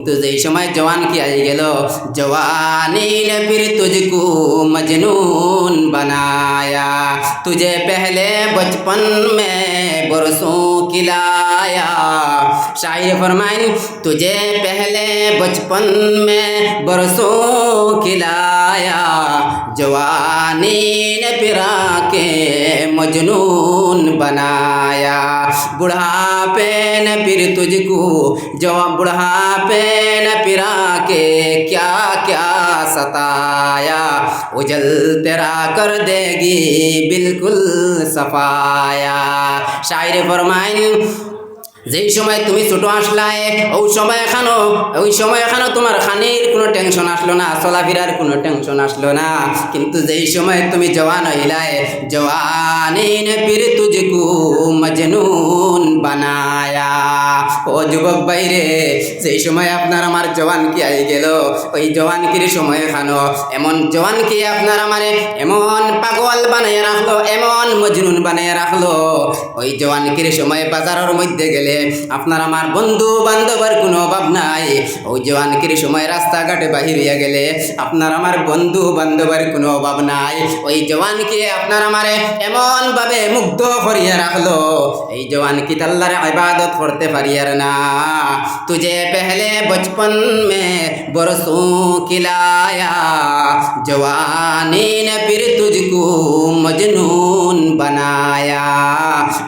तो जै समय जवान की आई गेलो, जवानी ने फिर तुझको मजनून बनाया, तुझे पहले बचपन में बरसों खिलाया। शायर फरमाइन, तुझे पहले बचपन में बरसों खिलाया, जवानी ने फिरा के मजनून बनाया। बुढ़ापे ने फिर तुझको बुढ़ापे न फिरा के क्या क्या सताया, उजल तेरा कर देगी बिल्कुल सफाया। शायर फरमाइन, যেই সময় তুমি ছোট আসলায় ওই সময় এখানো তোমার খানির কোনো টেনশন আসলো না, চলাফেরার কোনো টেনশন আসলো না। কিন্তু যেই সময় তুমি জওয়ান হইলায়, জওয়ানি নে ফির তুঝকো মজনুন বানায়া। ও যুবক ভাইরে, যেই সময় আপনার আমার জওয়ান কি আই গেল, ওই জওয়ানকির সময় খানো এমন জওয়ানকে আপনার আমারে এমন পাগল বানাইয়া রাখলো, এমন মজনুন বানাইয়া রাখলো। ওই জওয়ানকির সময় বাজারের মধ্যে গেলে আপনার আমার বন্ধু বান্ধবের কোনো অভাব নাই। ওই জওয়ানকির সময় রাস্তাঘাটে বাহির হইয়া গেলে আপনার আমার বন্ধু বান্ধবের কোনো অভাব নাই। ওই জওয়ানকে আপনার আমারে এমন ভাবে মুগ্ধ করিয়া রাখলো, এই জওয়ানকি আল্লাহর ইবাদত করতে পারিয়ার না। তুঝে পহলে বচপন মে বরসোं खिलाया, जवानी ने फिर तुझको मजनून बनाया।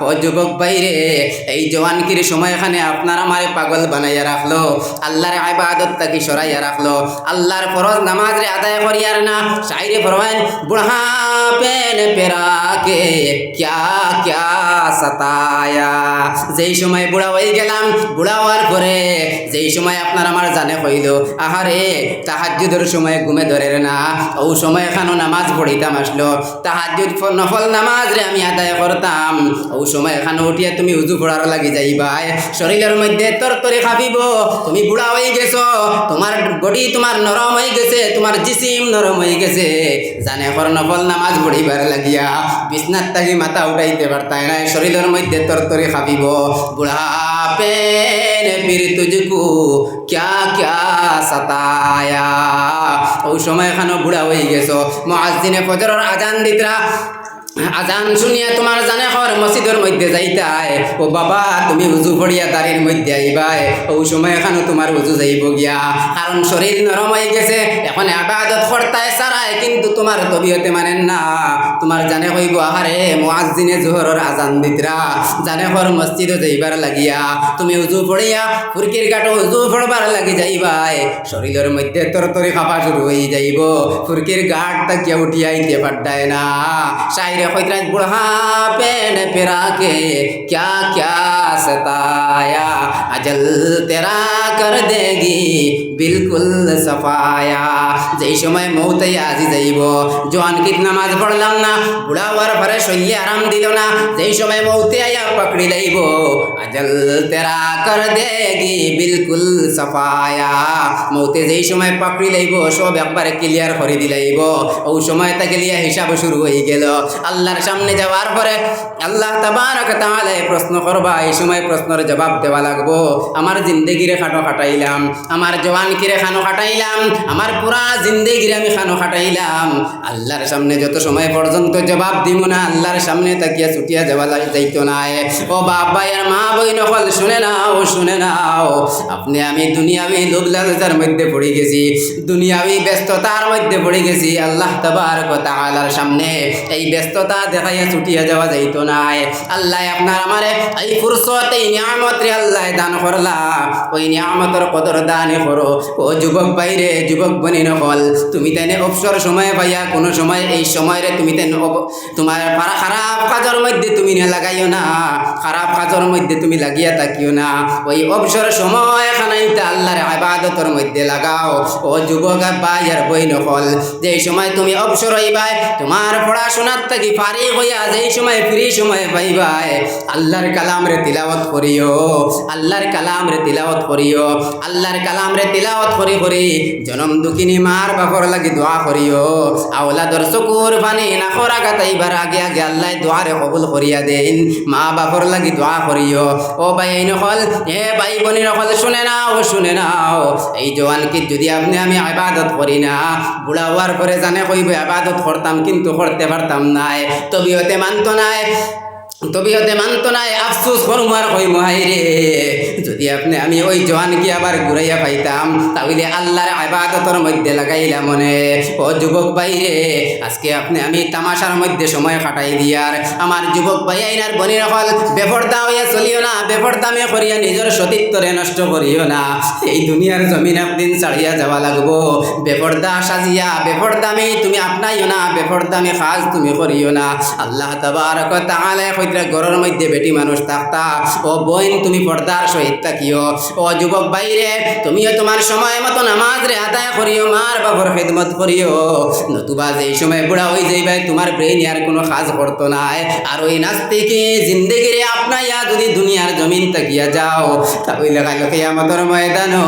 ও যুবক ভাইরে, এই জওয়ানকির সময়খানে আপনার আমারে পাগল বানাইয়া রাখলো, আল্লাহর ইবাদতটাকে সরাইয়া রাখলো, আল্লাহর ফরজ নামাজ রে আদায় করিয়ার না। শায়রে ফরমায়েন, বুড়াপে নে ফিরা কে क्या क्या सताया। যেই সময় বুড়া হয়ে গেলাম, বুড়া হওয়ার পরে যেই সময় আপনার আমার জানে কইল, আহারে তাহাজ্জুদের সময় ঘুমে ধরে না, ও সময় এখানো নামাজ পড়িতাম আসলো, তাহাজ্জুদ নফল নামাজ রে আমি আদায় করতাম, ও সময় এখানে উঠিয়া তুমি উজু পড়ার লাগি যাইবাই, শরীরের মধ্যে তরতরে খাবিব, তুমি বুড়া হয়ে গেছো, তোমার বডি তোমার নরম হয়ে গেছে, তোমার জিসিম নরম হয়ে গেছে, জানে কর নফল নামাজ পড়িবার লাগিয়া বিছনার থাকি মাথা উঠাইতে পারতাই না, শরীরের মধ্যে তরতরে খাবিব। বুড়াপে ने फिर तुझको क्या क्या सताया। ওই সময় এখানে বুড়া হয়ে গেছো, মুয়াজ্জিনে ফজরের আজান দিতরা, আজান শুনিয়া তোমার জানে হর মসজিদের মধ্যে যাইতাই, ও বাবা তুমি উজু পড়িয়া দাঁড়ির মধ্যে আইবাই, ওই সময় এখানে তোমার উজু যাইব গিয়া, কারণ শরীর নরম হয়ে গেছে, এখন ইবাদত করতায় সারায় কিন্তু তোমার তবিয়তে মানেন না। তোমার জানে হইব, আহারে মুয়াজ্জিনে জোহরের আজান দিতরা, জানে হর মসজিদে যাইবার লাগিয়া তুমি উজু পড়িয়া ফুরকির ঘাটে উজু পড়বার লাগি যাইবাই, শরীরের মধ্যে তরতরি খাপা শুরু হয়ে যাইব, ফুরকির ঘাট তাকিয়া উঠিয়া আইতে পারতায় না। শায়রে खैतराज, बुढ़ापे ने फिरा के क्या क्या सताया, अजल तेरा कर देगी बिल्कुल सफाया। যেই সময় মৌতে আজি যাইব, জওয়ানকির নামাজ পড়লাম না, বুড়া হওয়ার পরে শরীরে আরাম দিল না, যেই সময় মৌতে আইয়া পকড়ি লইব, अजल तेरा कर देगी बिल्कुल सफाया। মৌতে যেই সময় পকড়ি লইব, সব একবারে ক্লিয়ার করে দিলাইব, ওই সময় তাকে লিয়া হিসাব শুরু হয়ে গেল। আল্লাহর সামনে যাওয়ার পরে আল্লাহ তাবারক তাআলা প্রশ্ন করবা, এই সময় প্রশ্নের জবাব দেওয়া লাগবো। আমার জিন্দেগিরে খানো খাটাইলাম, আমার জওয়ানকিরে খানো খাটাইলাম, আমার পুরা জিন্দেগিরে আমি খানো খাটাইলাম, আল্লাহর সামনে যত সময় পর্যন্ত জবাব দিব না, আল্লাহর সামনে তাকিয়া ছুটিয়া যাওয়া যাইতো না। ও বাবা আর মা বই নকল শুনে নাও, শুনে নাও, আপনি আমি দুনিয়াবি লোভ লালসার মধ্যে পড়ে গেছি, দুনিয়াবি ব্যস্ততার মধ্যে পড়ে গেছি, আল্লাহ তাবারক তাআলার সামনে এই ব্যস্ততা দেখাইয়া ছুটিয়া যাওয়া যাইতো না। আল্লাহ আপনার আমারে এই ফুরসত, এই নিয়ামত রে আল্লাহ দান করলা, ওই নিয়ামতের কদর দানে করো। ও যুবক ভাইরে, যুবক বনি নকল, তুমি তাইনে অবসর সময় পাইয়া কোনো সময় এই সময়রে তুমি তাই তোমার খারাপ কাজের মধ্যে তুমি না লাগাইও না, খারাপ কাজের মধ্যে তুমি লাগিয়া থাকিও না, ওই অবসর সময় খানাইতে আল্লাহর ইবাদতের মধ্যে লাগাও। ও যুবক ভাই আর বই নকল, যে সময় তুমি অবসর হইবাই, তোমার পড়াশোনার থেকে ফারিগ হইয়া যেই সময় ফ্রি সময় পাইবাই আল্লাহর কালাম রে তিলাওয়াত করিও, আল্লাহর কালাম রে তিলাওয়াত করিও, আল্লাহর কালাম রে তিলাওয়াত করি করি জনম দুঃখিনী মার বাপর লাগি দোয়া করিও। আওলাদর চকুর পানি নাকর আঘাত আইবার আগে আগে আল্লাহ দোয়ারে কবুল করিয়া দেন। মা বাপর লাগি দোয়া করিও। ও ভাই এই নকল, হে ভাই বোনি নকল, শুনে নাও শুনে নাও, এই জওয়ানকে যদি আপনি আমি ইবাদত করি না, বুড়া হওয়ার পরে জানে কইব ইবাদত করতাম কিন্তু করতে পারতাম নাই, তবিয়তে মানতো নাই, তবিয়তে মানতো নাই, আফসোস করবো আর কইব হাই রে যদি আপনি আমি ওই জওয়ানকে আবার ঘুরাইয়া পাইতাম তাহলে আল্লাহর ইবাদতের মধ্যে লাগাইলাম মনে। ও যুবক ভাই রে, আজকে আপনি আমি তামাশার মধ্যে সময় কাটাই দিয়ার আমার যুবক ভাই আইনার বনি রাখল বেপরদা হইয়া চলিও না, বেপরদামে করিয়া নিজের সতীত্বরে নষ্ট করিও না। এই দুনিয়ার জমিন একদিন ছাড়িয়া যাওয়া লাগবো। বেপরদা সাজিয়া বেপরদামে তুমি আপনাইও না, বেপরদামে কাজ তুমি করিও না। আল্লাহ তাবারক ওয়া তাআলা কইরা ঘরের মধ্যে বেটি মানুষ থাকতা, ও বোন তুমি পর্দার সহিত থাকিও। ও যুবক ভাইরে, তুমিও তোমার সময় মতো নামাজ রে আদায় করিও, মার বাবার খেদমত করিও, নতুবা যেই সময় বুড়া হয়ে যাইবে তোমার ব্রেইন আর কোনো কাজ করতো না। আর ওই নাস্তিকে জিন্দেগিরে আপনাইয়া যদি দুনিয়ার জমিন তাকিয়া যাও তাহলে কাল কিয়ামতের ময়দানো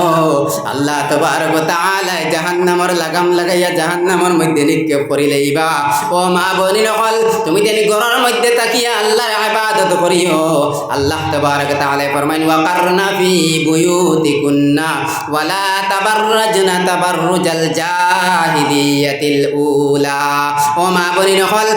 আল্লাহ তাবারক ওয়া তাআলা জাহান্নামের লাগাম লাগাইয়া জাহান্নামের মধ্যে নিক্ষেপ করিলেইবা। ও মা বোন নকল, তুমি তেনি ঘরের মধ্যে তাকিয়া আল্লাহর ইবাদত করিও। আল্লাহ তাবারক ওয়া তাআলা ফরমান ওয়াকারনা ফি বুয়ুতিকুন্না ওয়ালা তাবাররাজনা তাবাররুজাল জাহিলিয়াতিল উলা। ও মা বোন নকল,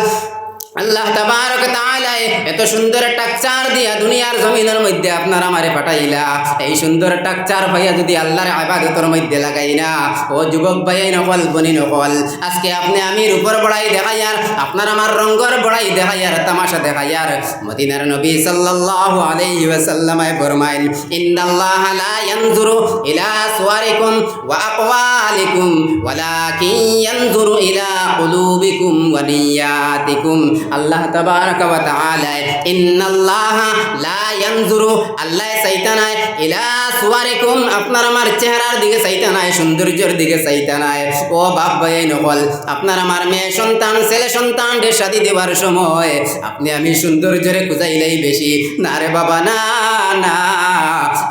আল্লাহ তাবারক ওয়া তাআলা এত সুন্দর টাকচার দিয়া দুনিয়ার জমিনের মধ্যে আপনার আমারে পাঠাইলা, এই সুন্দর টাকচার ভাইয়া যদি আল্লাহর ইবাদতের মধ্যে লাগাই না, ও যুবক ভাই নকল বনি নকল, আজকে আপনি আমি রূপর বড়াই দেখাইয়ার, আপনার আমার রঙ্গর বড়াই দেখাইয়ার, তামাশা দেখাইয়ার। মদিনার নবী সাল্লাল্লাহু আলাইহি ওয়াসাল্লাম ফরমাইল ইন্নাল্লাহা লা ইয়ানজুরু ইলা সুওয়ারিকুম ওয়া আকওয়ালিকুম ওয়ালাকিন ইয়ানজুরু ইলা কুলুবিকুম ওয়া নিয়াতিকুম। আল্লাহ তাবারক ওয়া তাআলা ইন্নাল্লাহা লা ইয়ানজুরু, আল্লাহ চাইতা নাই, ইলা সুওয়ারিকুম, আপনার আমার চেহারার দিকে চাইতা নাই, সৌন্দর্যের দিকে চাইতা নাই। ও বাপ ভাই নকল, আপনার আমার মেয়ে সন্তান ছেলে সন্তান রে শাদী দেওয়ার সময় আপনি আমি সৌন্দর্যরে খুঁজাইলেই বেশি না রে বাবা, না না,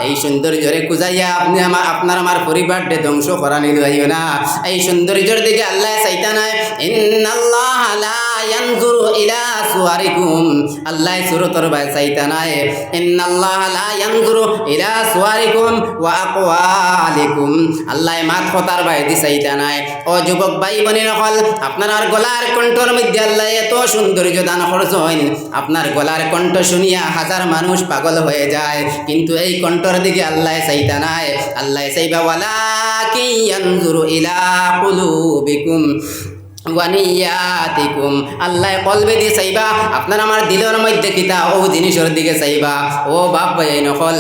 এই সৌন্দর্যরে খুঁজাইয়া আপনি আমার আপনার আমার পরিবারকে ধ্বংস করা নিলাইও না। এই সৌন্দর্যের দিকে আল্লাহ চাইতা নাই। ইন্নাল্লাহা লা ইয়ানজুরু ইলা সুওয়ারিকুম, আল্লাহ সুরতর বাই চাইতা নাই। ইন্নাল্লাহা লা ইয়ানজুরু ইলা সুওয়ারিকুম ওয়া আকওয়ালিকুম, আল্লাহ মাত কথার বাই দি চাইতা নাই। ও যুবক ভাই বোন নকল, আপনার আর গলার কণ্ঠর মধ্যে আল্লাহ এত সৌন্দর্য দান করছেন, আপনার গলার কণ্ঠ শুনিয়া হাজার মানুষ পাগল হয়ে যায়, কিন্তু এই কণ্ঠর দিকে আল্লাহ চাইতা নাই। আল্লাহ চাইবা ওয়ালাকিন ইয়ানজুরু ইলা কুলুবিকুম ওয়া নিয়াতিকুম, আল্লাহ কলবে দিয়ে চাইবা, আপনার আমার দিলের মধ্যে কিতা ও জিনিসের দিকে চাইবা। ও বাপ ভাই নকল,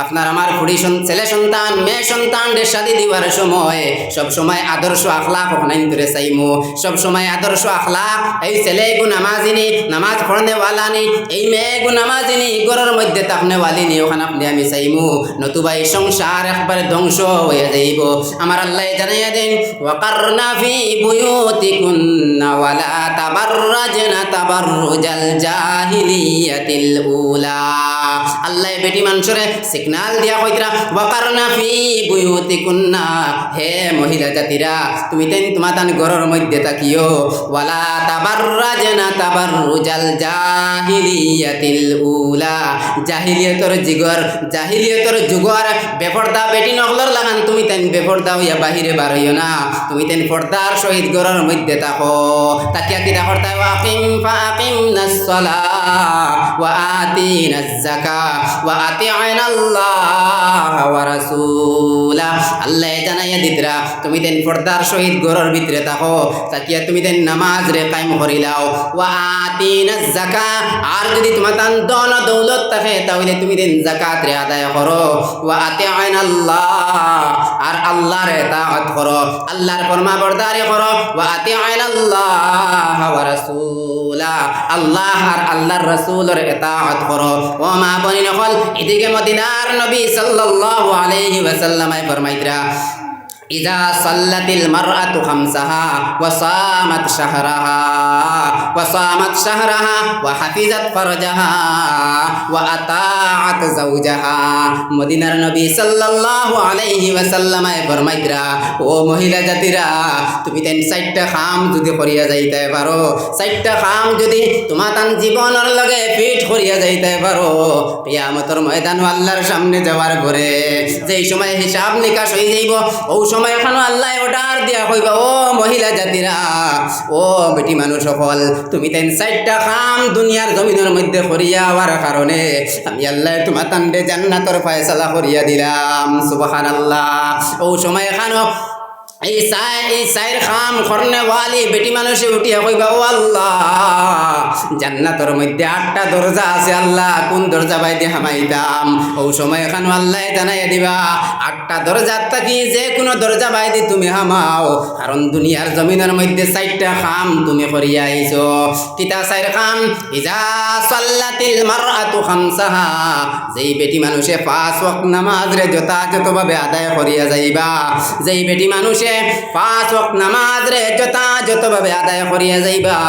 আপনার আমার ফুড়ি ছেলে সন্তান মেয়ে সন্তানদের শাদী দিবার সময় সব সময় আদর্শ আখলাক ওখানে ধরে চাইমু, সব সময় আদর্শ আখলাক। এই ছেলে গু নামাজিনি, নামাজ পড়নে ওয়ালানি, এই মেয়ে গু নামাজিনি, ঘরের মধ্যে তাকনে ওয়ালিনি, ওখানে আপনি আমি চাইমু, নতুবা এই সংসার একবারে ধ্বংস হয়ে যাইব। আমার আল্লাহ জানাইয়া দেন ওয়াকারনা ফি বুয়ুতিকুন্না ওয়ালা তাবাররাজনা তাবাররুজাল জাহিলিয়াতিল উলা। আল্লাহ বেটি মানুষরে সিগনাল দিয়া কইতরা ওয়াকারনা ফি বুয়ুতিকুন্না, হে মহিলা জাতিরা তুমি তেন তোমার তান ঘরের মধ্যে থাকিও, ওয়ালা তাবাররাজনা তাবাররুজাল জাহিলিয়াতিল উলা, জাহিলিয়তর যুগর বেপরদা বেটি নকলর লাগান তুমি তেন বেপরদা হইয়া বাহিরে বার হইও না, তুমি তেন পর্দার সহিত ঘরের মধ্যে থাকো। তাকিয়া কিতা করতে ফাকিমনাস সালাহ ওয়া আতিনাজ যাকাহ ওয়া আতি'নাল্লাহ ওয়া রাসূলাহ। আল্লাহ জানাইয়া দিতরা তুমি তেন পর্দার সহিত ঘরের ভিতরে থাকো, তাকিয়া তুমি তেন নামাজ রে কায়েম করিলাও। ওয়া আতিনাজ যাকাহ, আর যদি তোমার তান ধন দৌলত থাকে তাহলে তুমি তেন যাকাত রে আদায় করো। ওয়া আতি'নাল্লাহ, আর আল্লাহর ইতাআত করো, আল্লাহর ফরমাবরদারি করো। ওয়া আতি'নাল্লাহ ওয়া রাসূলা, আল্লাহ আর আল্লাহর রাসূলের ইতাআত করো। ও মা বোন নকল, এদিকে মদিনার নবী সাল্লাল্লাহু আলাইহি ওয়াসাল্লাম ফরমাইতরা ইযা সাল্লাতিল মারআতু খামসাহা ওয়া সামাত শাহরাহা ওয়া হাফিজাত ফারজাহা ওয়া আতাআত যাওজাহা। মদিনার নবী সাল্লাল্লাহু আলাইহি ওয়াসাল্লামে ফরমাইতরা, ও মহিলা জাতিরা, তুমি তেন 4টা কাম যদি করিয়া যাইতে পারো, 4টা কাম যদি তোমার তান জীবনের লগে ফিট করিয়া যাইতে পারো, কিয়ামতের ময়দান আল্লাহর সামনে যাওয়ার পরে যেই সময় হিসাব নিকাশ হয়ে যাইব, ও সময় এখানে আল্লাহ অর্ডার দিয়া কইবা, ও মহিলা জাতিরা, ও বেটি মানুষ সকল, তুমি তেন 4টা কাম দুনিয়ার জমিনের মধ্যে করিয়া হওয়ার কারণে আমি আল্লাহ তোমার তান্ডে জান্নাতের ফয়সালা করিয়া দিলাম। সুবহানাল্লাহ। ও সময় এখানে এই সাইর খাম করনেওয়ালি বেটি মানুষে উঠিয়া কইবা, ও আল্লাহ, জান্নাতের মধ্যে 8টা দরজা আছে, আল্লাহ কোন দরজা বাইতে হামাইতাম? ও সময় এখানে আল্লাহ জানাইয়া দিবা, 8টা দরজার থাকি যে কোনো দরজা বাইতে তুমি হামাও, কারণ দুনিয়ার জমিনের মধ্যে 4টা খাম তুমি করিয়া আইছো। কিতা 4 খাম? ইযা সাল্লাতিল মারআতু খামসাহা, যেই বেটি মানুষে 5 ওয়াক্ত নামাজ রে যথাযথভাবে আদায় করিয়া যাইবা, যেই বেটি মানুষে 5 ওয়াক্ত নামাজ রে যথাযথভাবে আদায় করিয়া যাইবা,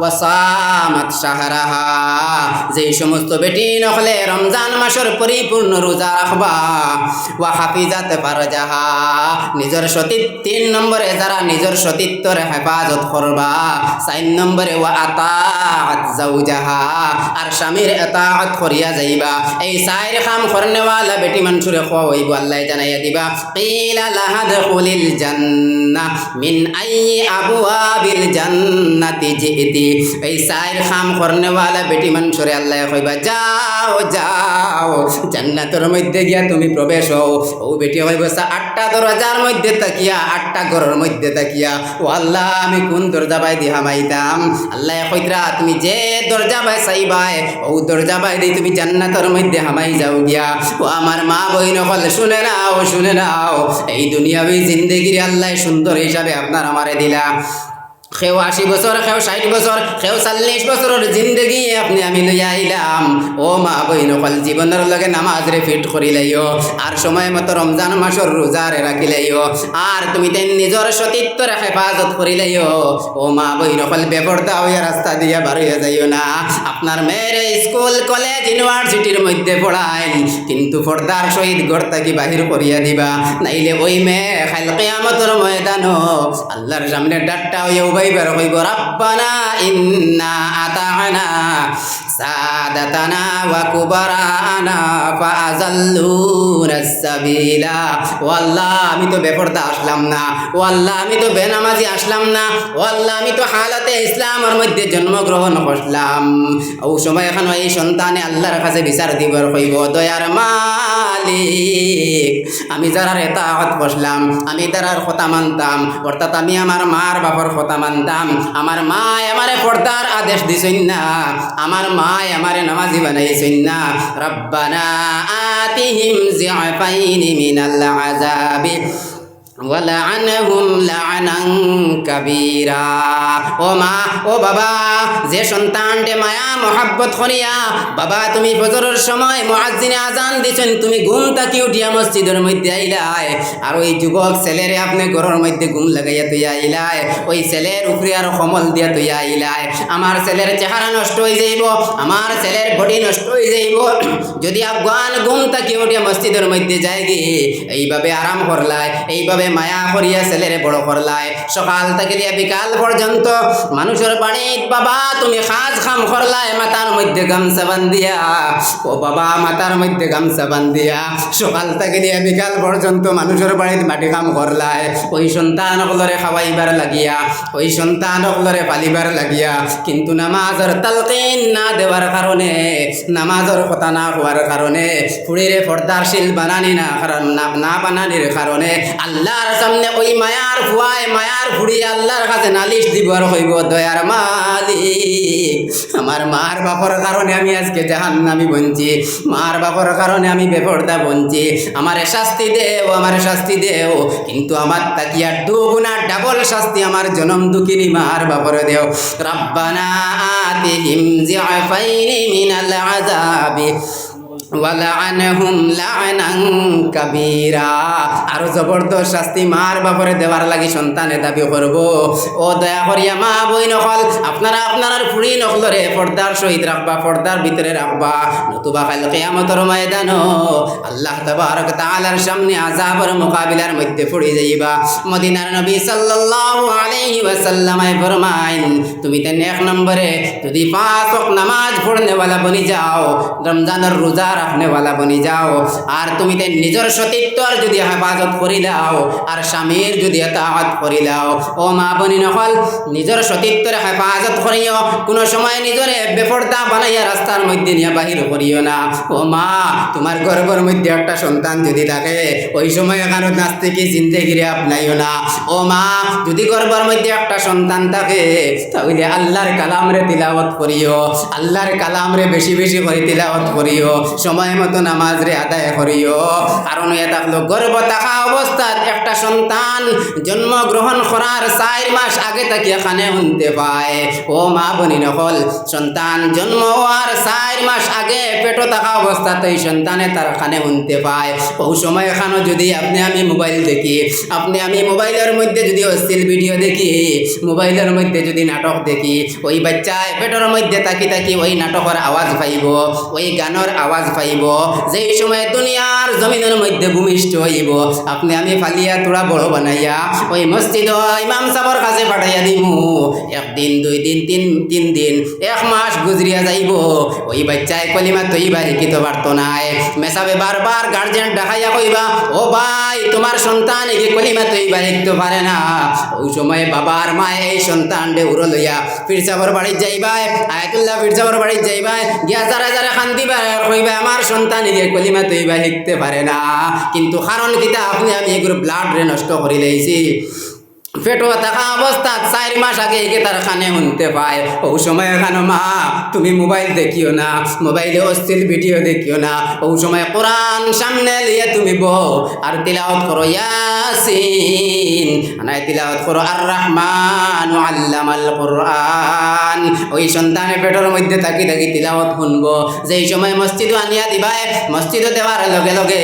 ওয়া সামাত শাহরাহা, যেই সমস্ত বেটি নখলে রমজান মাসের পরিপূর্ণ রোজা রাখবা, ওয়া হাফিজাত ফারজাহা, নিজের সতীত্ব 3 নম্বরে যারা নিজের সতীত্বর হেফাজত করবা, 4 নম্বরে ওয়া আতাআত যাওজাহা, আর স্বামীর আতাআত করিয়া যাইবা। এই 4 কাম করনেওয়ালা বেটি মানুষরে খোয়াইব আল্লাহ জানাইয়া দিবা, কিলা লাহা দুখুলিল জান্নাহ মিন আইয়ি আবওয়াবিল জান্নাতি জিতি। এই 4 কাম করনেওয়ালা বেটি মানুষরে আল্লাহ কইবা, যাও যাও জান্নাতের মধ্যে গিয়া তুমি প্রবেশ হও। ও বেটি কইব, 8টা দরজার মধ্যে তাকিয়া, 8টা ঘরের মধ্যে তাকিয়া, ও আল্লাহ আমি কোন দরজা বাই দি হামাইতাম? আল্লাহ কইতরা, তুমি যে দরজা বাই চাইবাই ও দরজা বাই দি তুমি জান্নাতের মধ্যে হামাই যাও গিয়া। ও আমার মা বইন হল, শুনে নাও শুনে নাও, এই দুনিয়াবি জিন্দেগির আল্লাহ সুন্দর হিসাবে আপনার আমারে দিলা। কেউ 80 বছর, কেউ 60 বছর, কেউ 40 বছরের জিন্দগি আপনি আমি লইয়া আইলাম। ও মা বইন হল, জীবনের লগে নামাজ রে ফিট করি লাইও, আর সময় মতো রমজান মাসের রোজা রে রাখি লাইও, আর তুমি তেন নিজের সতীত্বর হেফাজত করি লাইও। ও মা বইন হল, বেপরদা হইয়া রাস্তা দিয়া বার হইয়া যাইও না। আপনার মেয়ের স্কুল কলেজ ইউনিভার্সিটির মধ্যে পড়াইন, কিন্তু পর্দার সহিত ঘর থাকি বাহির করিয়া দিবা, নাইলে ওই মেয়ে কাল কিয়ামতের ময়দানও আল্লাহর সামনে ডাট্টা হইয়া উবাইবার কইব, রাব্বানা ইন্না আতা'না সাদাতানা ওয়া কুবারানা ফাআযাল্লুনা সাবিলা। ও আল্লাহ, আমি তো বেপরদা আসলাম না, ও আল্লাহ আমি তো বেনামাজি আসলাম না, ও আল্লাহ আমি তো হালাতে ইসলামের মধ্যে জন্মগ্রহণ করলাম। ও সময় এখন এই সন্তানে আল্লাহর কাছে বিচার দিবার কইব, দয়ার মালিক, আমি যারার এতাআত করলাম, আমি তারার কথা মানতাম, অর্থাৎ আমি আমার মার বাবার কথা মানতাম, আমার মা আমারে পর্দার আদেশ দিছেন না, আমার মা আমারে নামাজি বানাইছেন না, রব্বানা আতিহিম যিআফাইনি মিনাল আযাবি ওয়ালাআনহুম লাআনান কাবীরা। ও মা, ও বাবা, যে সন্তানটে মায়া মহাব্বত করিয়া, বাবা তুমি ফজরের সময় মুয়াজ্জিনে আজান দিছেন, তুমি ঘুম থাকি উঠিয়া মসজিদের মধ্যে আইলাই, আর ওই যুবক ছেলেরে আপনি ঘরের মধ্যে ঘুম লাগাইয়া তুইয়া আইলাই, ওই ছেলের উপরে আর কমল দিয়া তুইয়া আইলাই। আমার ছেলের চেহারা নষ্ট হয়ে যাইব, আমার ছেলের বডি নষ্ট হয়ে যাইব, যদি আফগান ঘুম থাকি উঠিয়া মসজিদের মধ্যে যাই গে, এইভাবে আরাম করলাই, এইভাবে মায়া করিয়া ছেলেরে বড় করলাই, সকাল থেকে দিয়া বিকাল পর্যন্ত মানুষের বাড়ি বাবা তুমি কাজ কাম করলাই, মাথার মধ্যে গামছা বান্ধিয়া, ও বাবা মাথার মধ্যে গামছা বান্ধিয়া সকাল থেকে দিয়া বিকাল পর্যন্ত মানুষের বাড়িতে মাটি কাম করলাই, ওই সন্তান সকলরে খাওয়াইবার লাগিয়া, ওই সন্তান সকলরে পালিবার লাগিয়া, কিন্তু নামাজের তালকিন না দেওয়ার কারণে, নামাজের কথা না হওয়ার কারণে, ফুড়িরে পর্দারশীল বানানি না না বানানির কারণে আল্লাহর সামনে ওই মায়ার ফুয়ায় মায়ার ফুড়ি আল্লাহর কাছে নালিশ দিবার হইব, দয়ার মালিক, আমার মার বাপর কারণে আমি আজকে জাহান্নামী বঞ্চি, মার বাপর কারণে আমি বেপরদা বঞ্চি, আমারে শাস্তি দেও, আমার শাস্তি দেও, কিন্তু আমার তাকিয়া দুগুণা ডাবল শাস্তি আমার জনম দুঃখিনী মার বাপরে দেও। রব্বানা আতিহিম যিআফাইনি মিনাল আযাবি ওয়ালাআনহুম লা'নান কাবীরা। আরো জবরদস্ত শাস্তি মার বাপরে দেওয়ার লাগি সন্তানে দাবি করব। ও দয়া করিয়া মা বই নকল আপনারা আপনার ফুড়ি নকলরে পর্দার সহিত রাখবা, পর্দার ভিতরে রাখবা, নতুবা কাল কিয়ামতের ময়দানো আল্লাহ তাবারক তাআলার সামনে আযাবের মোকাবিলার মধ্যে পড়ে যাইবা। মদিনার নবী সাল্লাল্লাহু আলাইহি ওয়াসাল্লাম ফরমাইন, তুমি তেন এক নম্বরে যদি 5 ওয়াক্ত নামাজ পড়নে वाला বনি যাও, রমজানের রোজা রাখনে वाला বনি যাও, আর তুমি তেন নিজের সতীত্বর যদি হেফাজত করি দাও, আর স্বামীর যদি এতাআত করি দাও। ও মা বনি নকল নিজের সতীত্বর হেফাজত করিও, কোনো সময় নিজরে বেপরদা বানাইয়া রাস্তার মধ্যে নিয়ে বাহির করিও না। ও মা তোমার গর্ভের মধ্যে একটা সন্তান যদি থাকে ওই সময় কারো নাস্তিকি জিন্দেগিরে আপনাইও না। ও মা যদি গর্ভের মধ্যে একটা সন্তান থাকে তাহলে আল্লাহর কালামরে তিলাওয়াত করিও, আল্লাহর কালামরে বেশি বেশি করে তিলাওয়াত করিও, সময় মতো নামাজ রে আদায় করিও। কারণ এটা হলো গর্ভ থাকা অবস্থায় একটা সন্তান জন্মগ্রহণ করার 4 মাস আগে তাকে এখানে শুনতে পায়। ও মা বনি নকল সন্তান জন্ম হওয়ার 4 মাস আগে পেটো থাকা অবস্থাতেই সন্তানে তার কানে শুনতে পায়। ও সময় এখানে যদি আপনি আমি মোবাইল দেখি, আপনি আমি মোবাইলের মধ্যে যদি অশ্লীল ভিডিও দেখি, মোবাইলের মধ্যে যদি নাটক দেখি, ওই বাচ্চায় পেটের মধ্যে তাকি তাকি ওই নাটকের আওয়াজ পাইব, ওই গানের আওয়াজ পাইব। যেই সময় দুনিয়ার জমিনের মধ্যে ভূমিষ্ঠ হইব, আপনি আমি ফালিয়া তোরা বড় বানাইয়া ওই মসজিদ ইমাম সাহেবের কাছে পাঠাইয়া দিমু। 1 দিন 2 দিন 3 দিন 1 মাস গুজরিয়া যাইব, ওই বাচ্চায় কলিমা তৈবা শিখিত পারতো নাই। মেসাবে বারবার গার্জেন দেখাইয়া কইবা, ও ভাই তোমার সন্তান একে কলিমা তৈবা শিখতে পারে না। ওই সময় বাবার মায় এই সন্তান ডে উড়ো লইয়া পীরসাবর বাড়ির যাইবাই, আয়াতুল্লাহ পীরসাবর বাড়ির যাইবাই, গিয়া যারা যারা কান্দিবা কইবা আমার সন্তান একে কলিমা তৈবা শিখতে পারে না। কিন্তু কারণ কিতা আপনি আমি এগুলো ব্লাড রে নষ্ট করে লেছি। পেটো থাকা অবস্থা 4 মাস আগে একে তার কানে শুনতে পায়। ও সময় এখানে মা তুমি মোবাইল দেখিও না, মোবাইলে অশ্লীল ভিডিও দেখিও না। ও সময় কোরআন সামনে লিয়ে তুমি বউ আর তিলাওয়াত করো ইয়াসিন, নাই তিলাওয়াত করো আর রহমান আল্লামাল কোরআন। ওই সন্তানের পেটের মধ্যে থাকি থাকি তিলাওয়াত শুনবো। যেই সময় মসজিদ আনিয়া দিবাই, মসজিদ দেওয়ার লগে লগে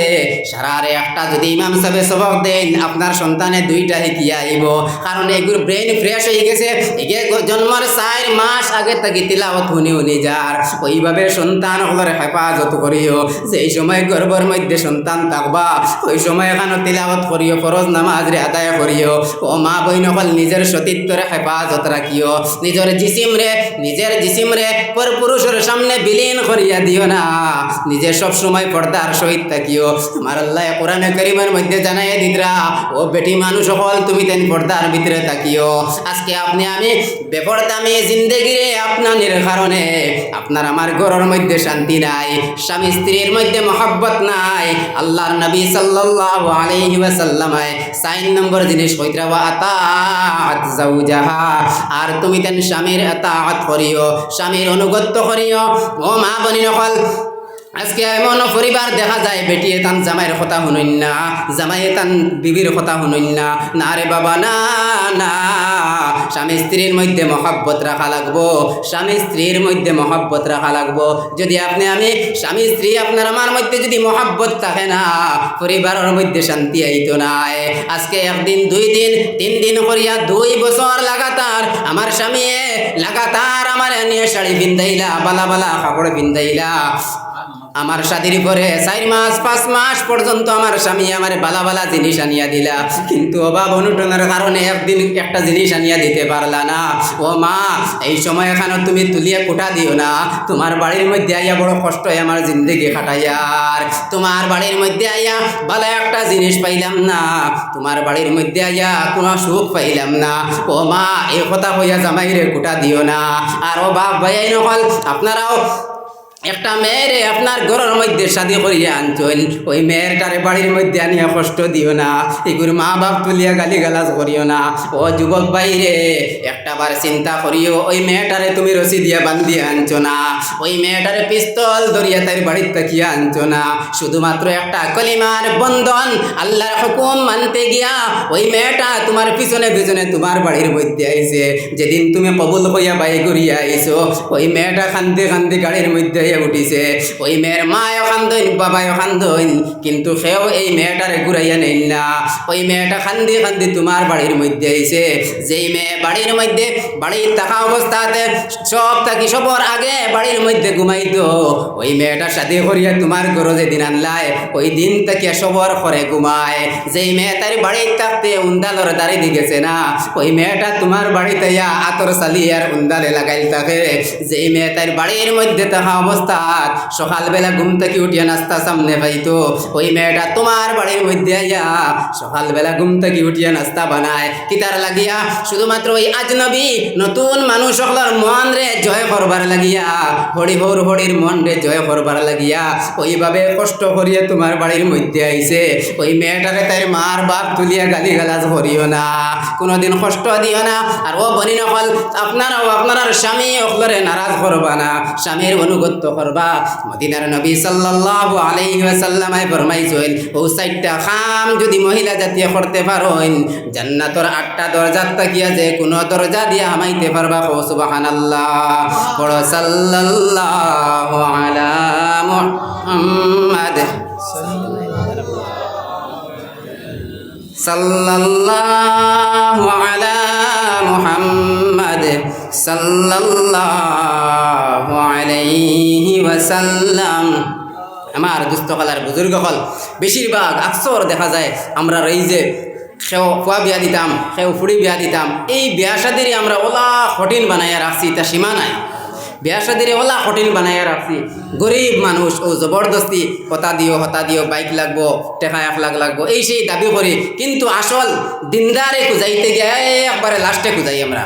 সারারে একটা যদি ইমাম সাহেব সবক দেন আপনার সন্তানে 2টা শিখিয়া আইব। কারণ এগুলো ব্রেন ফ্রেশ হয়ে গেছে, এগে জন্মের 4 মাস আগে তাকে তিলাওয়াত শুনি যার। ওইভাবে সন্তান হলর হেফাজত করিও। যেই সময় গর্ভের মধ্যে সন্তান থাকবা ওই সময় এখানে তিলাওয়াত করিও, ফরজ নামাজ রে আদায় করিও। ও মা বইন হল নিজের সতীত্বরে হেফাজত রাখিও, নিজের জিসিম রে পর পুরুষের সামনে বিলীন করিয়া দিও না। নিজে সব সময় পর্দার সহিত থাকিও। আমার আল্লাহ কোরআনে কারীমের মধ্যে জানাইয়া দিদরা, ও বেটি মানুষ হল তুমি তেন পর্দার ভিতরে থাকিও। আজকে আপনি আমি বেপরদামি জিন্দেগিরে আপনার কারণে আপনার আমার ঘরের মধ্যে শান্তি নাই, স্বামী স্ত্রীর মধ্যে মহব্বত নাই। আল্লাহর নবী সাল্লাল্লাহু আলাইহি ওয়াসাল্লাম 4 নম্বর জিনিস কইরা ওয়া আতাআত যাওজাহা, আর তুমি তেন স্বামীর আতাআত করিও, স্বামীর অনুগত্য করিও। ও মা বনি নকল আজকে এমন পরিবার দেখা যায় বেটিয়ে তান জামাইয়ের কথা শুনুন না, জামাইয়ে তান বিবির কথা শুনুন না। না রে বাবা না না, স্বামী স্ত্রীর মধ্যে মহব্বত রাখা লাগবো, স্বামী স্ত্রীর মধ্যে মহব্বত রাখা লাগবো। যদি আপনি আমি স্বামী স্ত্রী আপনার আমার মধ্যে যদি মহব্বত থাকে না, পরিবারের মধ্যে শান্তি আইতো নাই। আজকে 1 দিন 2 দিন 3 দিন করিয়া 2 বছর লাগাতার আমার স্বামী লাগাতার আমার নিয়ে শাড়ি পিন্ধাইলা, বালা বালা কাপড় পিন্ধাইলা। আমার শাদির পরে 4 মাস 5 মাস পর্যন্ত আমার স্বামী আমার বালা বালা জিনিস আনিয়া দিলা, কিন্তু অভাব অনুটনের কারণে একদিন একটা জিনিস আনিয়া দিতে পারলা না। ও মা এই সময় এখানে তুমি তুলিয়া কোটা দিও না। তোমার বাড়ির মধ্যে আইয়া বড় কষ্ট হয় আমার জিন্দগি কাটাইয়ার, তোমার বাড়ির মধ্যে আইয়া বালা একটা জিনিস পাইলাম না, তোমার বাড়ির মধ্যে আইয়া কোনো সুখ পাইলাম না। ও মা এই কথা হইয়া জামাইরে কোটা দিও না। আর ও বাপ ভাইয়াই নকল আপনারাও একটা মেয়েরে আপনার ঘরের মধ্যে শাদি করিয়া আনছেন, ওই মেয়েরটারে বাড়ির মধ্যে আনিয়া কষ্ট দিও না, এগুলো মা বাপ তুলিয়া গালি গালাজ করিও না। ও যুবক ভাইরে একটা বার চিন্তা করিও, ওই মেয়েটারে তুমি রশি দিয়া বান্ধিয়া আনছো না, ওই মেয়েটারে পিস্তল ধরিয়া তার বাড়ির তাকিয়া আনছো না। শুধুমাত্র একটা কলিমার বন্ধন আল্লাহর হুকুম মানতে গিয়া ওই মেয়েটা তোমার পিছনে পিছনে তোমার বাড়ির মধ্যে আইছে। যেদিন তুমি কবুল হইয়া বাই করিয়া আইছো, ওই মেয়েটা কান্দে কান্দে গাড়ির মধ্যে হইয়া উঠিছে। ওই মেয়ের মায়ও কান্দইন, বাবায়ও কান্দইন, কিন্তু সেও এই মেয়েটারে ঘুরাইয়া নেন না। ওই মেয়েটা কান্দি কান্দি তোমার বাড়ির মধ্যে আইছে। যেই মেয়ে বাড়ির মধ্যে বাড়ির থাকা অবস্থাতে সব থাকি সবর আগে বাড়ির মধ্যে ঘুমাইতো, ওই মেয়েটা শাদি করিয়া তোমার ঘরে যেদিন আনলায় ওই দিন থেকে সবর করে ঘুমায়। যেই মেয়ে তার বাড়ির থাকতে উন্দালর দাঁড়ি দি গেছে না, ওই মেয়েটা তোমার বাড়িতে ইয়া আতর চালি আর উন্দালে লাগাইল থাকে। যেই মেয়ে তার বাড়ির মধ্যে থাকা অবস্থা সকালবেলা ঘুম থেকে উঠিয়া নাস্তা সামনে পাইতো, ওই মেয়েটা তোমার বাড়ির মধ্যে আইয়া সকালবেলা ঘুম থেকে উঠিয়া নাস্তা বানায় কিতার লাগিয়া, শুধুমাত্র ওই আজনবী নতুন মানুষ সকলের মন রে জয় করবার লাগিয়া, হরিহর হরির মন রে জয় করবার লাগিয়া ওইভাবে কষ্ট করিয়া তোমার বাড়ির মধ্যে আইছে। ওই মেয়েটারে তার মার বাপ তুলিয়া গালি গালাজ করিও না, কোনোদিন কষ্ট দিও না। আর ও বনি নকল আপনারাও আপনার স্বামী অকলরে নারাজ করবা না, স্বামীর অনুগত্য করবা। মদিনার নবী সাল্লাল্লাহু আলাইহি ওয়াসাল্লাম ফরমাইছেন, ও চারটা কাম যদি মহিলা জাতীয় করতে পারেন জান্নাতের 8টা দরজা তাকিয়া যে কোনো দরজা দিয়া হামাইতে পারবা। ও সুবহানাল্লাহ, পড়ো সাল্লাল্লাহু আলা মুহাম্মাদ সাল্লাল্লাহু আলা মুহাম্মাদ সাল্লাল্লাহু আলাইহি ওয়াসাল্লাম। আমার দুস্থকালার বুজুর্গ হল বেশিরভাগ আকসর দেখা যায় আমরা এই যে সেও ফুয়া বিয়া দিতাম, সেও ফুড়ি বিয়া দিতাম, এই বিয়া শাদিরই আমরা ওলা কঠিন বানাইয়া রাখছি, তা সীমা নাই। বিয়া শাদিরে ওলা কঠিন বানাইয়া রাখছি। গরিব মানুষ ও জবরদস্তি হতা দিও বাইক লাগবো, টাকা 1 লাখ লাগবো, এই সেই দাবি করি, কিন্তু আসল দিনদারে খুঁজাইতে গিয়ে একবারে লাস্টে খুঁজাই আমরা।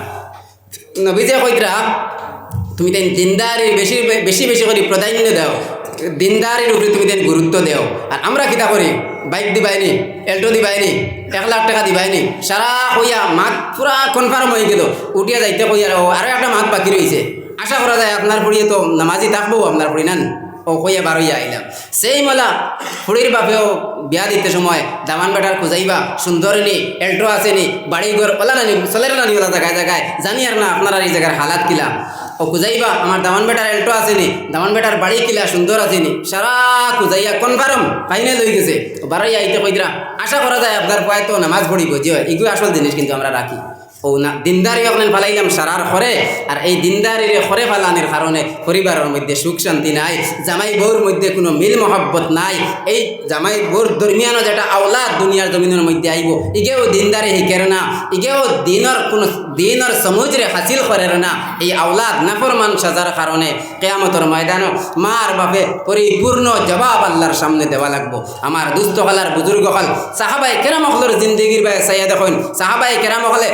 নবীজে কইতরা তুমি তাই দিনদারির বেশি বেশি করে প্রাধান্য দাও, দিনদারির উপরে তুমি দেন গুরুত্ব দেও। আর আমরা কিতা করি, বাইক দিবাইনি, এল্টো দিবাইনি, 1 লাখ টাকা দিবাইনি, সারা কইয়া মাত পুরা কনফার্ম হয়ে গেল, উঠিয়া যাইতে কইয়া আরও একটা মাত বাকি রয়েছে। আশা করা যায় আপনার ফুড়িয়ে তো নামাজি থাকবো, আপনার ফুড়ি নান ও কইয়া বারইয়া আইলাম। সেই মেলা ফুড়ির বাপেও বিয়া দিতে সময় দামান বেটার খুঁজাইবা, সুন্দরিনী এল্টো আসেনি, বাড়ি ঘর ওলা নানি চলের নানি ওলা জায়গায় জায়গায় জানি আর না আপনারা এই জায়গার হালাত কিলা, ও খুঁজাইবা আমার দামান বেটার এল্টো আসেনি, দামান বেটার বাড়ি কিলা সুন্দর আসেনি, সারা খুঁজাইয়া কনফার্ম ফাইনাল হয়ে গেছে, বারইয়া আইতে কইরা আশা করা যায় আপনার পয় তো নামাজ পড়িব, যে এগুলো আসল জিনিস কিন্তু আমরা রাখি। ও না দিনদারি ওখানে ফালাইলাম সারার ঘরে, আর এই দিনদারির ঘরে ফালানোর কারণে পরিবারের মধ্যে সুখ শান্তি নাই, জামাই বউর মধ্যে কোনো মিল মহব্বত নাই। এই জামাই বউর দরমিয়ানো যেটা আওলাদ দুনিয়ার জমিনের মধ্যে আইব, ইগেও দিনদারি হিকের না, ইগেও দিনের সমুদ্রে হাসিল করের না। এই আওলাদ নাফরমান সাজার কারণে কিয়ামতের ময়দানে মার বাপে পরিপূর্ণ জবাব আল্লাহর সামনে দেওয়া লাগবো। আমার দুস্থ হলার বুজুর্গ হল সাহাবাই কেরাম হলের জিন্দগির বাই সাইয়া দেখুন, সাহাবাই কেরাম হলে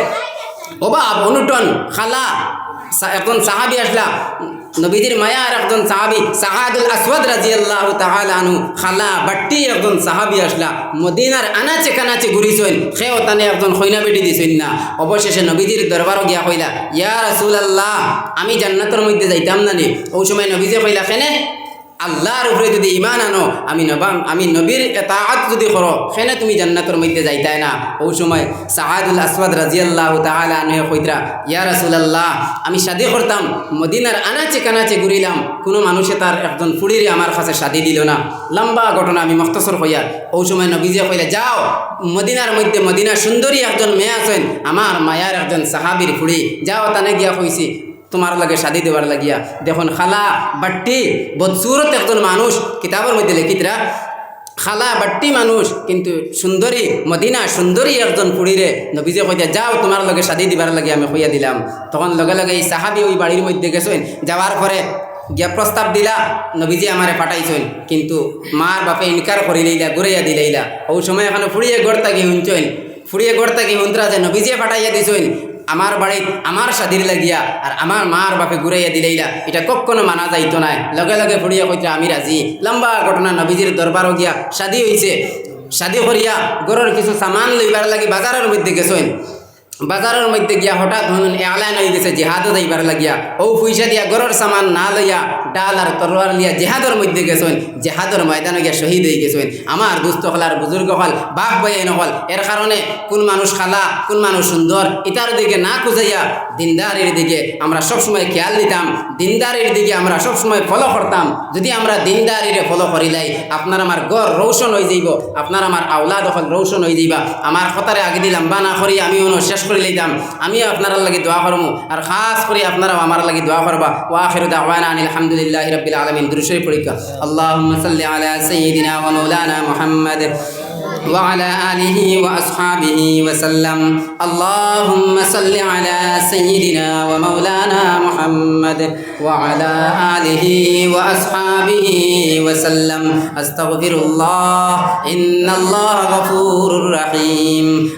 অভাব অনুটন খালা একজন সাহাবি আসলা, নবীজির মায়ার একজন সাহাবি সাহাদুল আসওয়াদ রাদিয়াল্লাহু তাআলা আনহু খালা বাট্টি একজন সাহাবি আসলা, মদিনার আনাচে কানাচে ঘুরিছেন, সেও তানে একজন খৈনা বেটি দিছেন না। অবশেষে নবীজির দরবারও গিয়া কইলা, ইয়া রাসূলুল্লাহ আমি জান্নাতের মধ্যে যাইতাম না নি। ওই সময় নবীজি কইলা, কেনে আল্লাহর উপরে যদি ইমান আনো, আমি নবীর এতাআত যদি করো, সেনে তুমি জান্নাতের মধ্যে যাইতাই না। ওই সময় সাহাদুল আসওয়াদ রাদিয়াল্লাহু তাআলা আনহু কইতরা, ইয়া রাসূলুল্লাহ আমি শাদি করতাম, মদিনার আনাচে কানাচে ঘুরিলাম, কোনো মানুষে তার একজন ফুড়িরে আমার কাছে শাদি দিল না। লম্বা ঘটনা আমি মুখতাসর কইয়া। ওই সময় নবীজি কইলা, যাও মদিনার মধ্যে মদিনার সুন্দরী একজন মেয়ে আছেন, আমার মায়ার একজন সাহাবীর ফুড়ি, যাও তানে গিয়া কইছি তোমার লাগে শাদি দেওয়ার লাগিয়া। দেখুন খালা বাট্টি বদসুরত একজন মানুষ, কিতাবের মধ্যে লিখিতরা খালা বাট্টি মানুষ, কিন্তু সুন্দরী মদিনা সুন্দরী একজন পুরীরে নবীজি কইয়া, যাও তোমার লগে শাদি দিবার লাগে আমি কইয়া দিলাম। তখন লগে লগে এই সাহাবি ওই বাড়ির মধ্যে গেছেন, যাওয়ার পরে গিয়া প্রস্তাব দিলা, নবীজি আমারে পাঠাইছেন, কিন্তু মার বাপে ইনকার করিলাইলা, ঘুরাইয়া দিলাইলা। ওই সময় এখানে ফুড়িয়ে গড় থাকি শুনছেন, ফুড়িয়ে গড় থাকি শুনতরা যে নবীজি পাঠাইয়া দিছেন আমার বাড়ি আমার শাদির লাগিয়া, আর আমার মার বাপে ঘুরাইয়া দিলাইলা, এটা কখনো মানা যাইতো না। লগে লগে ফুড়িয়া কইতে আমি রাজি। লম্বা ঘটনা, নবীজির দরবারও গিয়া শাদি হইছে, শাদি করিয়া গরুর কিছু সামান লইবার লাগি বাজারের মধ্যে গেছেন। বাজারের মধ্যে গিয়া হঠাৎ হনুন এলান হয়ে গেছে জেহাদও যাইবার লাগিয়া ও পয়সা দিয়া গরর সামান না লইয়া ডাল আর তরোয়ার লিয়া জেহাদর মধ্যে গেছেন জেহাদর ময়দানে গিয়া শহীদ হয়ে গেছেন আমার দুস্থ হল আর বুজুর্গ হল বাপ বয়াই নহল এর কারণে কোন মানুষ খালা কোন মানুষ সুন্দর ইতার দিকে না খুঁজাইয়া দিনদারির দিকে আমরা সবসময় খেয়াল দিতাম দিনদারির দিকে আমরা সবসময় ফলো করতাম যদি আমরা দিনদারিরে ফলো করিলাই আপনার আমার গড় রৌশন হয়ে যাইব আপনার আমার আওলাদ হল রৌশন হয়ে যাইবা আমার কথারে আগে দিলাম বা না করি আমি অন্য শেষ করে লইতাম আমিও আপনার লাগি দোয়া করবো আর খাস করে আপনারাও আমার লাগি দোয়া করবা ওয়া আখিরু দাওয়ানা আনিল হামদুলিল্লাহি রাব্বিল আলামিন দুরূদ শরীফ পড়িকা আল্লাহুম্মা সাল্লি আলা সাইয়্যিদিনা ওয়া মাওলানা মুহাম্মদ وعلى آله وأصحابه وسلم اللهم صل على سيدنا ومولانا محمد وعلى آله وأصحابه وسلم أستغفر الله إن الله غفور رحيم